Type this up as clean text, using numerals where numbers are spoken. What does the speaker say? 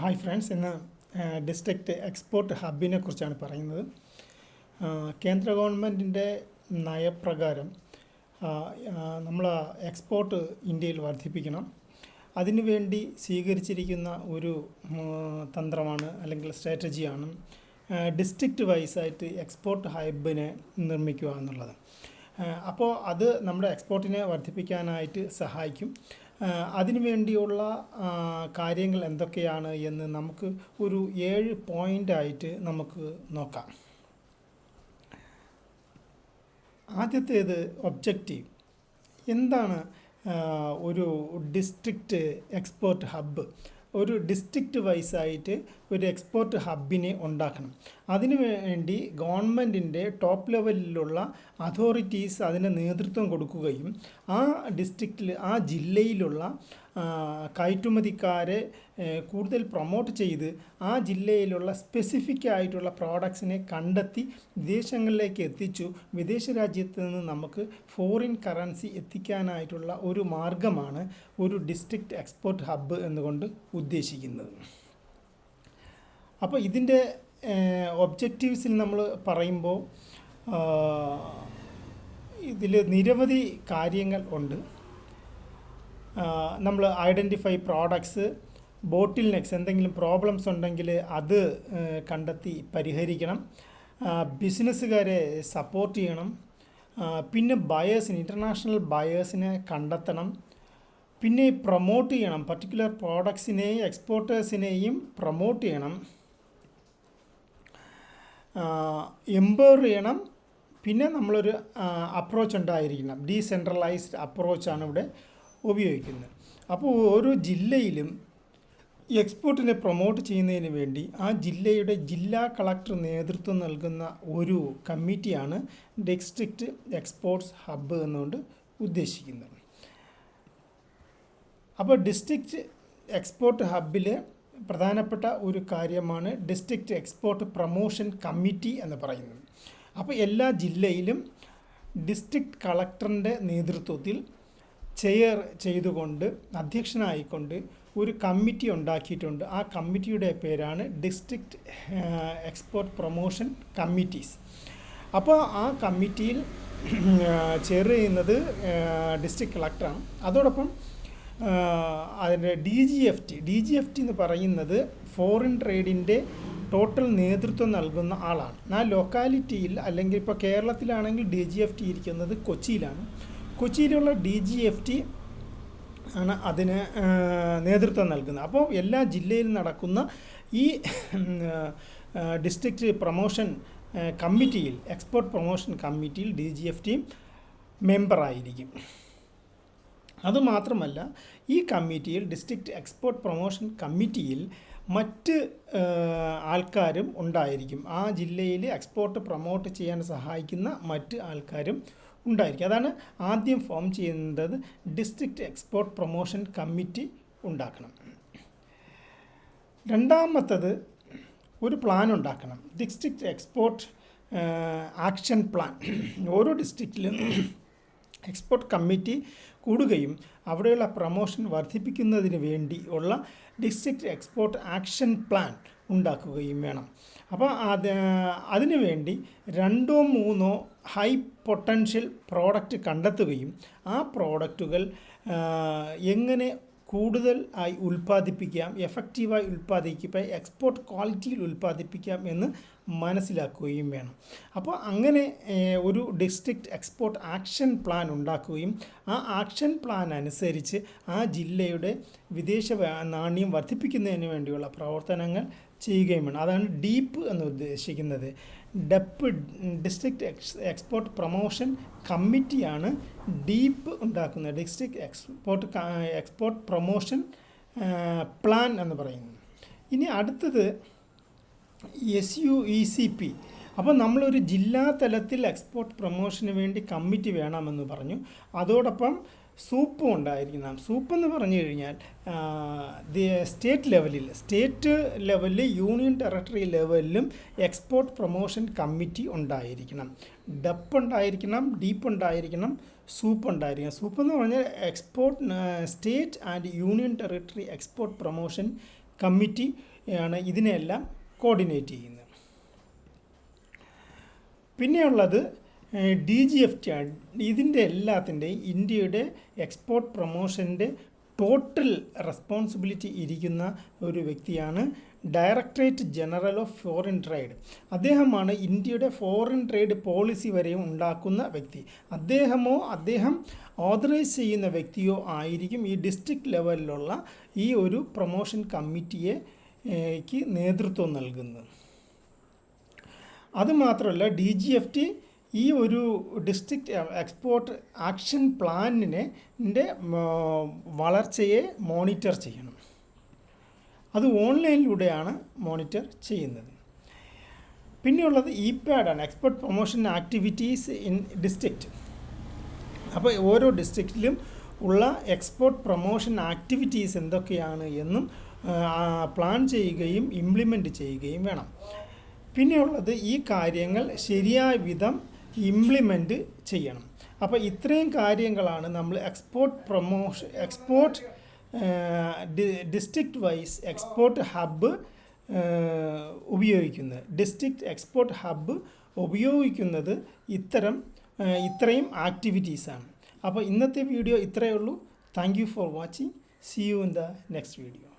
Hi friends, ഇന്ന് district export ഹബിനെ കുറിച്ചാണ് പറയുന്നത്. കേന്ദ്ര ഗവൺമെൻറ്റിൻ്റെ നയപ്രകാരം നമ്മൾ എക്സ്പോർട്ട് ഇന്ത്യയിൽ വർദ്ധിപ്പിക്കണം. അതിനുവേണ്ടി സ്വീകരിച്ചിരിക്കുന്ന ഒരു തന്ത്രമാണ് അല്ലെങ്കിൽ സ്ട്രാറ്റജിയാണ് ഡിസ്ട്രിക്റ്റ് വൈസായിട്ട് എക്സ്പോർട്ട് ഹബിനെ നിർമ്മിക്കുക എന്നുള്ളത്. അപ്പോൾ അത് നമ്മുടെ എക്സ്പോർട്ടിനെ വർദ്ധിപ്പിക്കാനായിട്ട് സഹായിക്കും. അതിനുവേണ്ടിയുള്ള കാര്യങ്ങൾ എന്തൊക്കെയാണ് എന്ന് നമുക്ക് ഒരു 7 പോയിൻ്റായിട്ട് നമുക്ക് നോക്കാം. ആദ്യത്തേത് ഒബ്ജക്റ്റീവ്. എന്താണ് ഒരു ഡിസ്ട്രിക്റ്റ് എക്സ്പോർട്ട് ഹബ്ബ്? ഒരു ഡിസ്ട്രിക്റ്റ് വൈസായിട്ട് ഒരു എക്സ്പോർട്ട് ഹബിനെ ഉണ്ടാക്കണം. അതിനുവേണ്ടി ഗവൺമെൻറ്റിൻ്റെ ടോപ്പ് ലെവലിലുള്ള അതോറിറ്റീസ് അതിന് നേതൃത്വം കൊടുക്കുകയും ആ ഡിസ്ട്രിക്റ്റിൽ ആ ജില്ലയിലുള്ള കയറ്റുമതിക്കാരെ കൂടുതൽ പ്രൊമോട്ട് ചെയ്ത് ആ ജില്ലയിലുള്ള സ്പെസിഫിക് ആയിട്ടുള്ള പ്രോഡക്ട്സിനെ കണ്ടെത്തി വിദേശങ്ങളിലേക്ക് എത്തിച്ചു വിദേശ രാജ്യത്ത് നിന്ന് നമുക്ക് ഫോറിൻ കറൻസി എത്തിക്കാനായിട്ടുള്ള ഒരു മാർഗമാണ് ഒരു ഡിസ്ട്രിക്റ്റ് എക്സ്പോർട്ട് ഹബ്ബ് എന്നുകൊണ്ട് ഉദ്ദേശിക്കുന്നത്. അപ്പോൾ ഇതിൻ്റെ ഒബ്ജക്റ്റീവ്സിൽ നമ്മൾ പറയുമ്പോൾ ഇതിൽ നിരവധി കാര്യങ്ങൾ ഉണ്ട്. നമ്മൾ ഐഡൻറ്റിഫൈ പ്രോഡക്ട്സ്, ബോട്ടിൽ നെക്സ്, എന്തെങ്കിലും പ്രോബ്ലംസ് ഉണ്ടെങ്കിൽ അത് കണ്ടെത്തി പരിഹരിക്കണം. ബിസിനസ്സുകാരെ സപ്പോർട്ട് ചെയ്യണം. പിന്നെ ബയേഴ്സിന്, ഇൻ്റർനാഷണൽ ബയേഴ്സിനെ കണ്ടെത്തണം. പിന്നെ പ്രൊമോട്ട് ചെയ്യണം. പർട്ടിക്കുലർ പ്രോഡക്ട്സിനെയും എക്സ്പോർട്ടേഴ്സിനെയും പ്രൊമോട്ട് ചെയ്യണം, എംപവർ ചെയ്യണം. പിന്നെ നമ്മളൊരു അപ്രോച്ച് ഉണ്ടായിരിക്കണം. ഡീസെൻട്രലൈസ്ഡ് അപ്രോച്ചാണ് ഇവിടെ ഉപയോഗിക്കുന്നത്. അപ്പോൾ ഓരോ ജില്ലയിലും എക്സ്പോർട്ടിനെ പ്രൊമോട്ട് ചെയ്യുന്നതിന് വേണ്ടി ആ ജില്ലയുടെ ജില്ലാ കളക്ടർ നേതൃത്വം നൽകുന്ന ഒരു കമ്മിറ്റിയാണ് ഡിസ്ട്രിക്റ്റ് എക്സ്പോർട്സ് ഹബ്ബ് എന്നുകൊണ്ട് ഉദ്ദേശിക്കുന്നത്. അപ്പോൾ ഡിസ്ട്രിക്റ്റ് എക്സ്പോർട്ട് ഹബ്ബിൽ പ്രധാനപ്പെട്ട ഒരു കാര്യമാണ് ഡിസ്ട്രിക്റ്റ് എക്സ്പോർട്ട് പ്രൊമോഷൻ കമ്മിറ്റി എന്ന് പറയുന്നത്. അപ്പോൾ എല്ലാ ജില്ലയിലും ഡിസ്ട്രിക്റ്റ് കളക്ടറിൻ്റെ നേതൃത്വത്തിൽ ചെയർ ചെയ്തുകൊണ്ട്, അധ്യക്ഷനായിക്കൊണ്ട് ഒരു കമ്മിറ്റി ഉണ്ടാക്കിയിട്ടുണ്ട്. ആ കമ്മിറ്റിയുടെ പേരാണ് ഡിസ്ട്രിക്റ്റ് എക്സ്പോർട്ട് പ്രൊമോഷൻ കമ്മിറ്റീസ്. അപ്പോൾ ആ കമ്മിറ്റിയിൽ ചെയർ ചെയ്യുന്നത് ഡിസ്ട്രിക്റ്റ് കളക്ടറാണ്. അതോടൊപ്പം അതിൻ്റെ ഡി ജി എഫ് ടി എന്ന് പറയുന്നത് ഫോറിൻ ട്രേഡിൻ്റെ ടോട്ടൽ നേതൃത്വം നൽകുന്ന ആളാണ്. ആ ലൊക്കാലിറ്റിയിൽ, അല്ലെങ്കിൽ ഇപ്പോൾ കേരളത്തിലാണെങ്കിൽ ഡി ജി എഫ് ടി ഇരിക്കുന്നത് കൊച്ചിയിലാണ്. കൊച്ചിയിലുള്ള ഡി ജി എഫ് ടി ആണ് അതിന് നേതൃത്വം നൽകുന്നത്. അപ്പോൾ എല്ലാ ജില്ലയിലും നടക്കുന്ന ഈ ഡിസ്ട്രിക്റ്റ് പ്രൊമോഷൻ കമ്മിറ്റിയിൽ, എക്സ്പോർട്ട് പ്രൊമോഷൻ കമ്മിറ്റിയിൽ ഡി ജി എഫ് ടി മെമ്പറായിരിക്കും. അതുമാത്രമല്ല, ഈ കമ്മിറ്റിയിൽ, ഡിസ്ട്രിക്റ്റ് എക്സ്പോർട്ട് പ്രൊമോഷൻ കമ്മിറ്റിയിൽ മറ്റ് ആൾക്കാരും ഉണ്ടായിരിക്കും. ആ ജില്ലയിൽ എക്സ്പോർട്ട് പ്രൊമോട്ട് ചെയ്യാൻ സഹായിക്കുന്ന മറ്റ് ആൾക്കാരും ഉണ്ടായിരിക്കും. അതാണ് ആദ്യം ഫോം ചെയ്യുന്നത്. ഡിസ്ട്രിക്റ്റ് എക്സ്പോർട്ട് പ്രൊമോഷൻ കമ്മിറ്റി ഉണ്ടാക്കണം. രണ്ടാമത്തത്, ഒരു പ്ലാൻ ഉണ്ടാക്കണം. District export action plan. ഓരോ ഡിസ്ട്രിക്റ്റിലും എക്സ്പോർട്ട് കമ്മിറ്റി കൂടുകയും അവിടെയുള്ള പ്രൊമോഷൻ വർദ്ധിപ്പിക്കുന്നതിന് വേണ്ടി ഉള്ള ഡിസ്ട്രിക്റ്റ് എക്സ്പോർട്ട് ആക്ഷൻ പ്ലാൻ ഉണ്ടാക്കുകയും വേണം. അപ്പോൾ അതിനു വേണ്ടി 2-3 ഹൈ പൊട്ടൻഷ്യൽ പ്രോഡക്റ്റ് കണ്ടെത്തുകയും ആ പ്രോഡക്റ്റുകൾ എങ്ങനെ കൂടുതൽ ആയി ഉൽപ്പാദിപ്പിക്കാം, എഫക്റ്റീവായി ഉൽപ്പാദിപ്പിക്കാം, എക്സ്പോർട്ട് ക്വാളിറ്റിയിൽ ഉൽപ്പാദിപ്പിക്കാം എന്ന് മനസ്സിലാക്കുകയും വേണം. അപ്പോൾ അങ്ങനെ ഒരു ഡിസ്ട്രിക്റ്റ് എക്സ്പോർട്ട് ആക്ഷൻ പ്ലാൻ ഉണ്ടാക്കുകയും ആ ആക്ഷൻ പ്ലാൻ അനുസരിച്ച് ആ ജില്ലയുടെ വിദേശ നാണ്യം വർദ്ധിപ്പിക്കുന്നതിന് വേണ്ടിയുള്ള പ്രവർത്തനങ്ങൾ ചെയ്യുകയും വേണം. അതാണ് ഡീപ്പ് എന്ന് ഉദ്ദേശിക്കുന്നത്. ഡിസ്ട്രിക്റ്റ് എക്സ്പോർട്ട് പ്രൊമോഷൻ കമ്മിറ്റിയാണ് ഡീപ്പ് ഉണ്ടാക്കുന്നത്. ഡിസ്ട്രിക്റ്റ് എക്സ്പോർട്ട് പ്രൊമോഷൻ പ്ലാൻ എന്ന് പറയുന്നത്. ഇനി അടുത്തത് SUECP. അപ്പോൾ നമ്മളൊരു ജില്ലാ തലത്തിൽ എക്സ്പോർട്ട് പ്രൊമോഷന് വേണ്ടി കമ്മിറ്റി വേണമെന്ന് പറഞ്ഞു. അതോടൊപ്പം സൂപ്പും ഉണ്ടായിരിക്കണം. സൂപ്പെന്ന് പറഞ്ഞു കഴിഞ്ഞാൽ സ്റ്റേറ്റ് ലെവലിൽ യൂണിയൻ ടെറിട്ടറി ലെവലിലും എക്സ്പോർട്ട് പ്രൊമോഷൻ കമ്മിറ്റി ഉണ്ടായിരിക്കണം. ഡപ്പ് ഉണ്ടായിരിക്കണം, ഡീപ്പ് ഉണ്ടായിരിക്കണം, സൂപ്പ് ഉണ്ടായിരിക്കണം. സൂപ്പ് എന്ന് പറഞ്ഞാൽ state and union territory export promotion committee ആണ് ഇതിനെല്ലാം കോർഡിനേറ്റ് ചെയ്യുന്നത്. പിന്നെയുള്ളത് DGFT ആണ്. ഇതിൻ്റെ എല്ലാത്തിൻ്റെയും ഇന്ത്യയുടെ എക്സ്പോർട്ട് പ്രൊമോഷൻ്റെ ടോട്ടൽ റെസ്പോൺസിബിലിറ്റി ഇരിക്കുന്ന ഒരു വ്യക്തിയാണ് directorate general of foreign trade. അദ്ദേഹമാണ് ഇന്ത്യയുടെ ഫോറിൻ ട്രേഡ് പോളിസി വരെ ഉണ്ടാക്കുന്ന വ്യക്തി. അദ്ദേഹം ഓതറൈസ് ചെയ്യുന്ന വ്യക്തിയോ ആയിരിക്കും ഈ ഡിസ്ട്രിക്ട് ലെവലിലുള്ള ഈ ഒരു പ്രൊമോഷൻ കമ്മിറ്റിക്ക് നേതൃത്വം നൽകുന്നത്. അതുമാത്രമല്ല DGFT ഈ ഒരു ഡിസ്ട്രിക്റ്റ് എക്സ്പോർട്ട് ആക്ഷൻ പ്ലാനിൻ്റെ വളർച്ചയെ മോണിറ്റർ ചെയ്യണം. അത് ഓൺലൈനിലൂടെയാണ് മോണിറ്റർ ചെയ്യുന്നത്. പിന്നെയുള്ളത് EPAD ആണ്, export promotion activities in district. അപ്പോൾ ഓരോ ഡിസ്ട്രിക്റ്റിലും ഉള്ള എക്സ്പോർട്ട് പ്രൊമോഷൻ ആക്ടിവിറ്റീസ് എന്തൊക്കെയാണ് എന്നും പ്ലാൻ ചെയ്യുകയും ഇംപ്ലിമെൻറ്റ് ചെയ്യുകയും വേണം. പിന്നെയുള്ളത് ഈ കാര്യങ്ങൾ ശരിയായ വിധം ഇംപ്ലിമെൻറ്റ് ചെയ്യണം. അപ്പോൾ ഇത്രയും കാര്യങ്ങളാണ് നമ്മൾ export district wise export hub ഉപയോഗിക്കുന്നത്. ഡിസ്ട്രിക്റ്റ് എക്സ്പോർട്ട് ഹബ്ബ് ഉപയോഗിക്കുന്നത് ഇത്രയും ആക്ടിവിറ്റീസാണ്. അപ്പോൾ ഇന്നത്തെ വീഡിയോ ഇത്രയേ ഉള്ളൂ. Thank you for watching. See you in the next video.